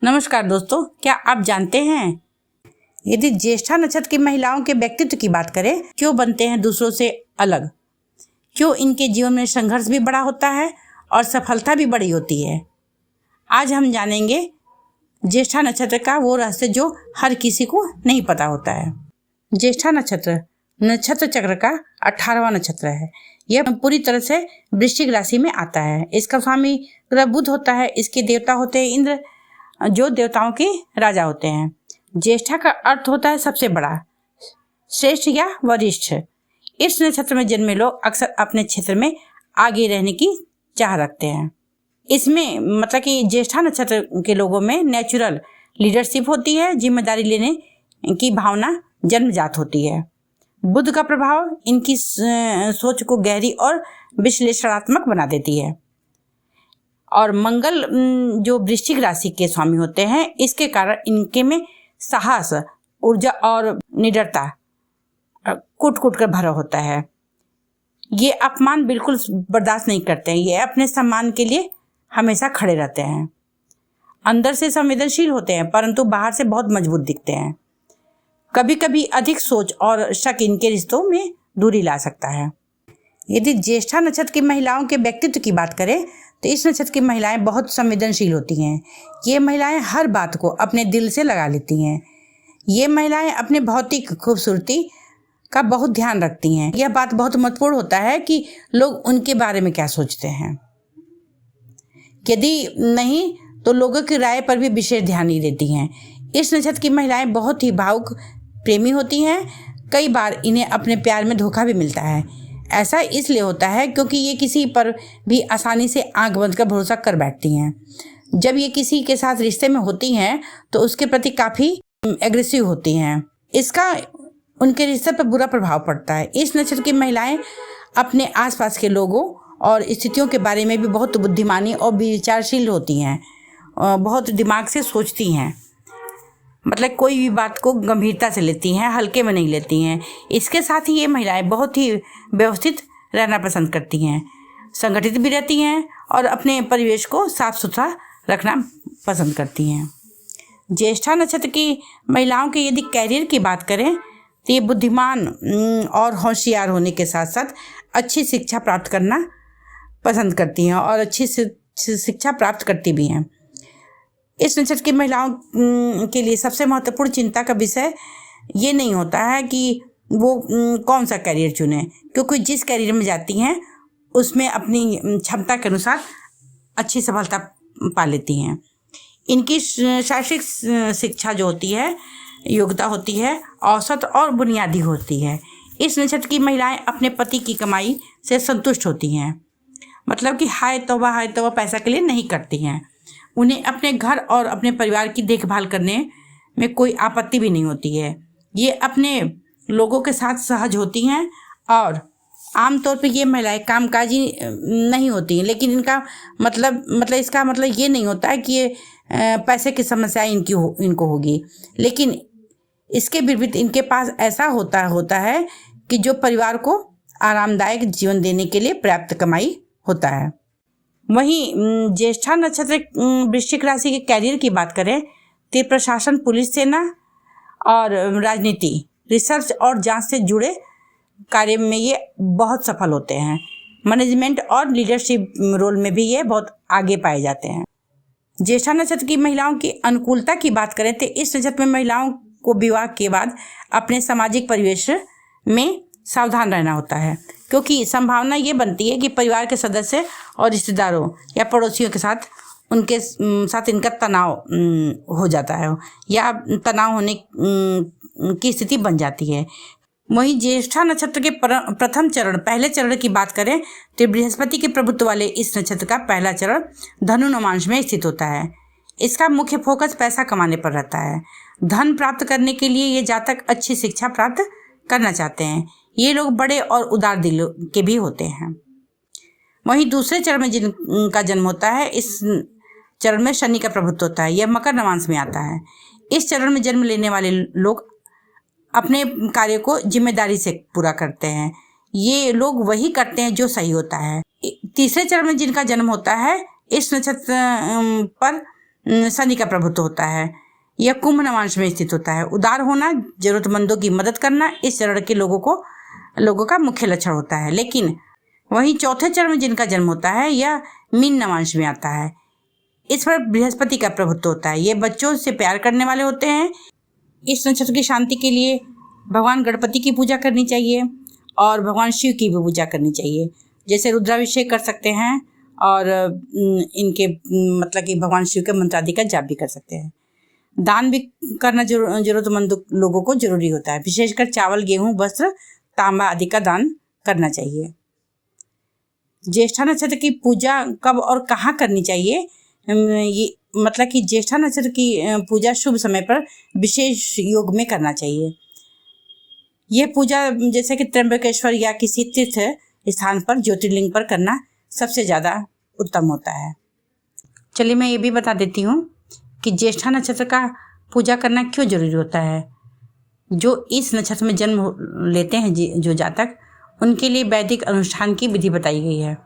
नमस्कार दोस्तों, क्या आप जानते हैं यदि ज्येष्ठा नक्षत्र की महिलाओं के व्यक्तित्व की बात करें, क्यों बनते हैं दूसरों से अलग, क्यों इनके जीवन में संघर्ष भी बड़ा होता है और सफलता भी बड़ी होती है। आज हम जानेंगे ज्येष्ठा नक्षत्र का वो रहस्य जो हर किसी को नहीं पता होता है। ज्येष्ठा नक्षत्र चक्र का 18वां नक्षत्र है। यह पूरी तरह से वृश्चिक राशि में आता है। इसका स्वामी ग्रह बुध होता है। इसके देवता होते हैं इंद्र, जो देवताओं के राजा होते हैं। ज्येष्ठा का अर्थ होता है सबसे बड़ा, श्रेष्ठ या वरिष्ठ। इस नक्षत्र में जन्मे लोग अक्सर अपने क्षेत्र में आगे रहने की चाह रखते हैं। इसमें मतलब कि ज्येष्ठा नक्षत्र के लोगों में नेचुरल लीडरशिप होती है, जिम्मेदारी लेने की भावना जन्मजात होती है। बुध का प्रभाव इनकी सोच को गहरी और विश्लेषणात्मक बना देती है। और मंगल जो वृश्चिक राशि के स्वामी होते हैं, इसके कारण इनके में साहस, ऊर्जा और निडरता कूट कूट कर भरा होता है। ये अपमान बिल्कुल बर्दाश्त नहीं करते हैं। ये अपने सम्मान के लिए हमेशा खड़े रहते हैं। अंदर से संवेदनशील होते हैं, परंतु बाहर से बहुत मजबूत दिखते हैं। कभी कभी अधिक सोच और शक इनके रिश्तों में दूरी ला सकता है। यदि ज्येष्ठा नक्षत्र की महिलाओं के व्यक्तित्व की बात करें तो इस नक्षत्र की महिलाएं बहुत संवेदनशील होती हैं। ये महिलाएं हर बात को अपने दिल से लगा लेती हैं। ये महिलाएं अपने भौतिक खूबसूरती का बहुत ध्यान रखती हैं। यह बात बहुत महत्वपूर्ण होता है कि लोग उनके बारे में क्या सोचते हैं। यदि नहीं तो लोगों की राय पर भी विशेष ध्यान नहीं देती हैं। इस नक्षत्र की महिलाएं बहुत ही भावुक प्रेमी होती हैं। कई बार इन्हें अपने प्यार में धोखा भी मिलता है। ऐसा इसलिए होता है क्योंकि ये किसी पर भी आसानी से आंख बंद कर भरोसा कर बैठती हैं। जब ये किसी के साथ रिश्ते में होती हैं तो उसके प्रति काफ़ी एग्रेसिव होती हैं। इसका उनके रिश्ते पर बुरा प्रभाव पड़ता है। इस नक्षत्र की महिलाएं अपने आसपास के लोगों और स्थितियों के बारे में भी बहुत बुद्धिमानी और विचारशील होती हैं। बहुत दिमाग से सोचती हैं, मतलब कोई भी बात को गंभीरता से लेती हैं, हल्के में नहीं लेती हैं। इसके साथ ही ये महिलाएं बहुत ही व्यवस्थित रहना पसंद करती हैं, संगठित भी रहती हैं और अपने परिवेश को साफ सुथरा रखना पसंद करती हैं। ज्येष्ठा नक्षत्र की महिलाओं के यदि कैरियर की बात करें तो ये बुद्धिमान और होशियार होने के साथ साथ अच्छी शिक्षा प्राप्त करना पसंद करती हैं और अच्छी शिक्षा प्राप्त करती भी हैं। इस नक्षत्र की महिलाओं के लिए सबसे महत्वपूर्ण चिंता का विषय ये नहीं होता है कि वो कौन सा करियर चुने, क्योंकि जिस करियर में जाती हैं उसमें अपनी क्षमता के अनुसार अच्छी सफलता पा लेती हैं। इनकी शैक्षिक शिक्षा जो होती है, योग्यता होती है, औसत और बुनियादी होती है। इस नक्षत्र की महिलाएं अपने पति की कमाई से संतुष्ट होती हैं, मतलब कि हाय तौबा पैसा के लिए नहीं करती हैं। उन्हें अपने घर और अपने परिवार की देखभाल करने में कोई आपत्ति भी नहीं होती है। ये अपने लोगों के साथ सहज होती हैं और आमतौर पर ये महिलाएं कामकाजी नहीं होती हैं, लेकिन इनका मतलब इसका मतलब ये नहीं होता है कि ये पैसे की समस्या इनको होगी, लेकिन इसके विपरीत इनके पास ऐसा होता है कि जो परिवार को आरामदायक जीवन देने के लिए पर्याप्त कमाई होता है। वहीं ज्येष्ठा नक्षत्र वृश्चिक राशि के कैरियर की बात करें तो प्रशासन, पुलिस, सेना और राजनीति, रिसर्च और जांच से जुड़े कार्य में ये बहुत सफल होते हैं। मैनेजमेंट और लीडरशिप रोल में भी ये बहुत आगे पाए जाते हैं। ज्येष्ठा नक्षत्र की महिलाओं की अनुकूलता की बात करें तो इस नक्षत्र में महिलाओं को विवाह के बाद अपने सामाजिक परिवेश में सावधान रहना होता है, क्योंकि संभावना ये बनती है कि परिवार के सदस्य और रिश्तेदारों या पड़ोसियों के साथ इनका तनाव हो जाता है या तनाव होने की स्थिति बन जाती है। वहीं ज्येष्ठा नक्षत्र के पहले चरण की बात करें तो बृहस्पति के प्रभुत्व वाले इस नक्षत्र का पहला चरण धनु नवांश में स्थित होता है। इसका मुख्य फोकस पैसा कमाने पर रहता है। धन प्राप्त करने के लिए ये जातक अच्छी शिक्षा प्राप्त करना चाहते हैं। ये लोग बड़े और उदार दिल के भी होते हैं। वहीं दूसरे चरण में जिनका जन्म होता है, इस चरण में शनि का प्रभुत्व होता है। यह मकर नवांश में आता है। इस चरण में जन्म लेने वाले लोग अपने कार्य को जिम्मेदारी से पूरा करते हैं। ये लोग वही करते हैं जो सही होता है। तीसरे चरण में जिनका जन्म होता है, इस नक्षत्र पर शनि का प्रभुत्व होता है। यह कुंभ नवांश में स्थित होता है। उदार होना, जरूरतमंदों की मदद करना इस चरण के लोगों का मुख्य लक्षण होता है। लेकिन वहीं चौथे चरण में जिनका जन्म होता है यह मीन नवांश में आता है। इस पर बृहस्पति का प्रभुत्व होता है। ये बच्चों से प्यार करने वाले होते हैं। इस नक्षत्र की शांति के लिए भगवान गणपति की पूजा करनी चाहिए और भगवान शिव की भी पूजा करनी चाहिए। जैसे रुद्राभिषेक कर सकते हैं और इनके मतलब कि भगवान शिव के मंत्र आदि का जाप भी कर सकते हैं। दान भी करना जरूरतमंद लोगों को जरूरी होता है। विशेषकर चावल, गेहूं, वस्त्र, तांबा आदि का दान करना चाहिए। ज्येष्ठा नक्षत्र की पूजा कब और कहाँ करनी चाहिए? ये मतलब कि ज्येष्ठा नक्षत्र की पूजा शुभ समय पर विशेष योग में करना चाहिए। यह पूजा जैसे कि त्र्यंबकेश्वर या किसी तीर्थ स्थान पर ज्योतिर्लिंग पर करना सबसे ज़्यादा उत्तम होता है। चलिए मैं ये भी बता देती हूँ कि ज्येष्ठा नक्षत्र का पूजा करना क्यों जरूरी होता है। जो इस नक्षत्र में जन्म लेते हैं जो जातक, उनके लिए वैदिक अनुष्ठान की विधि बताई गई है।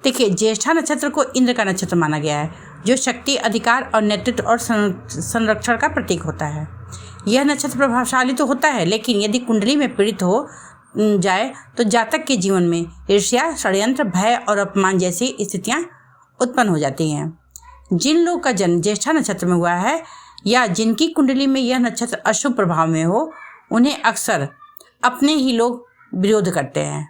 देखिए, ज्येष्ठा नक्षत्र को इंद्र का नक्षत्र माना गया है, जो शक्ति, अधिकार और नेतृत्व और संरक्षण का प्रतीक होता है। यह नक्षत्र प्रभावशाली तो होता है, लेकिन यदि कुंडली में पीड़ित हो जाए तो जातक के जीवन में ईर्ष्या, षड्यंत्र, भय और अपमान जैसी स्थितियां उत्पन्न हो जाती हैं। जिन लोगों का जन्म ज्येष्ठा नक्षत्र में हुआ है या जिनकी कुंडली में यह नक्षत्र अशुभ प्रभाव में हो, उन्हें अक्सर अपने ही लोग विरोध करते हैं।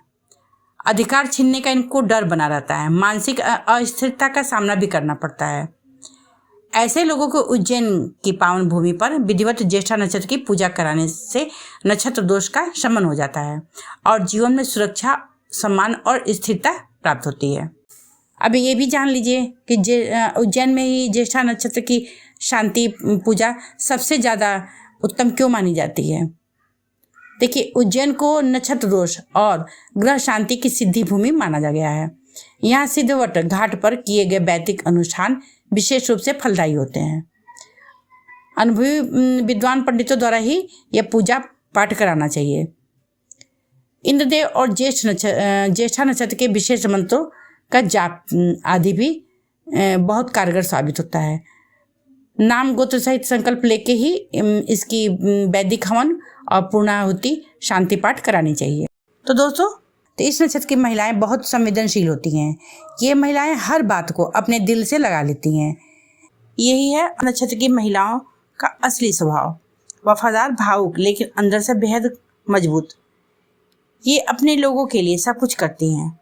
अधिकार छीनने का इनको डर बना रहता है। मानसिक अस्थिरता का सामना भी करना पड़ता है। ऐसे लोगों को उज्जैन की पावन भूमि पर विधिवत ज्येष्ठा नक्षत्र की पूजा कराने से नक्षत्र दोष का शमन हो जाता है और जीवन में सुरक्षा, सम्मान और स्थिरता प्राप्त होती है। अब ये भी जान लीजिए कि उज्जैन में ही ज्येष्ठा नक्षत्र की शांति पूजा सबसे ज़्यादा उत्तम क्यों मानी जाती है। देखिए, उज्जैन को नक्षत्र दोष और ग्रह शांति की सिद्धि भूमि माना जा गया है। यहाँ सिद्धवट घाट पर किए गए वैदिक अनुष्ठान विशेष रूप से फलदायी होते हैं। अनुभवी विद्वान पंडितों द्वारा ही यह पूजा पाठ कराना चाहिए। इंद्रदेव और ज्येष्ठा नक्षत्र के विशेष मंत्रों का जाप आदि भी बहुत कारगर साबित होता है। नाम गोत्र सहित संकल्प लेके ही इसकी वैदिक हवन और पूर्णाहुति शांति पाठ करानी चाहिए। तो दोस्तों, इस नक्षत्र की महिलाएं बहुत संवेदनशील होती हैं। ये महिलाएं हर बात को अपने दिल से लगा लेती हैं। यही है नक्षत्र की महिलाओं का असली स्वभाव। वफादार, भावुक, लेकिन अंदर से बेहद मजबूत। ये अपने लोगों के लिए सब कुछ करती हैं,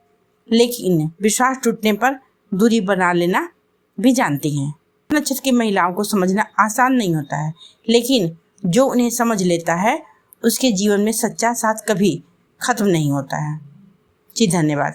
लेकिन विश्वास टूटने पर दूरी बना लेना भी जानती हैं। नक्षत्र की महिलाओं को समझना आसान नहीं होता है, लेकिन जो उन्हें समझ लेता है उसके जीवन में सच्चा साथ कभी खत्म नहीं होता है। जी धन्यवाद।